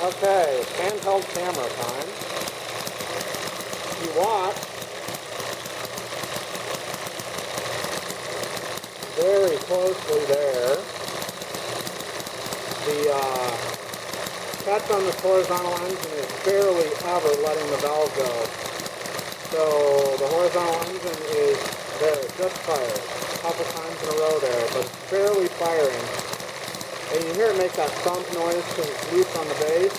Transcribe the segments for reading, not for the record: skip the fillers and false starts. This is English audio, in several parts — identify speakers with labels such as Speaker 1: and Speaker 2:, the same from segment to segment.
Speaker 1: Okay, it's handheld camera time. You watch very closely there. The catch on this horizontal engine is barely ever letting the valve go. So the horizontal engine is there, just fired. A couple times in a row there, but it's barely firing. And you hear it make that thump noise because it's loose on the base.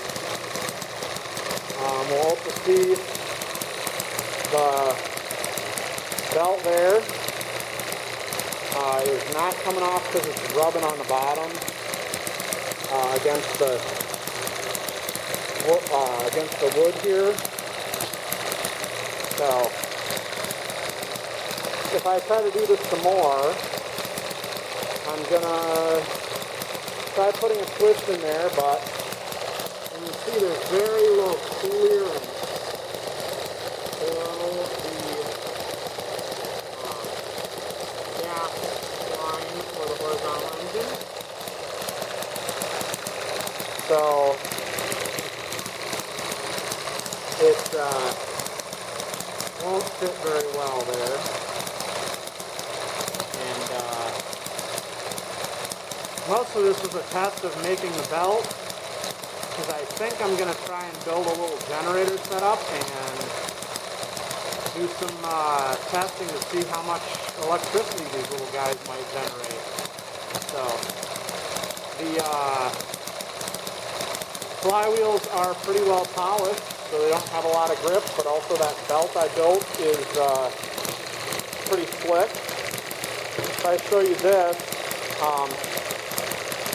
Speaker 1: We'll also see the belt there is not coming off because it's rubbing on the bottom against the wood here. So if I try to do this some more, I'm gonna try putting a twist in there, but you can see there's very low clearance below the gas line for the horizontal engine. So it won't fit very well there. And most of this is a test of making the belt, because I think I'm going to try and build a little generator setup and do some testing to see how much electricity these little guys might generate. So the flywheels are pretty well polished, so they don't have a lot of grip, but also that belt I built is pretty slick. If I show you this,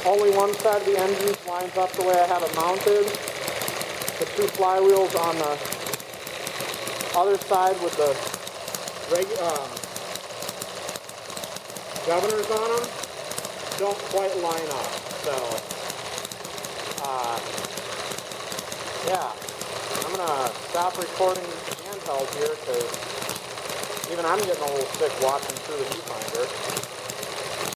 Speaker 1: only one side of the engine lines up the way I have it mounted. The two flywheels on the other side with the governors on them don't quite line up. So, yeah, I'm going to stop recording handheld here because even I'm getting a little sick watching through the viewfinder.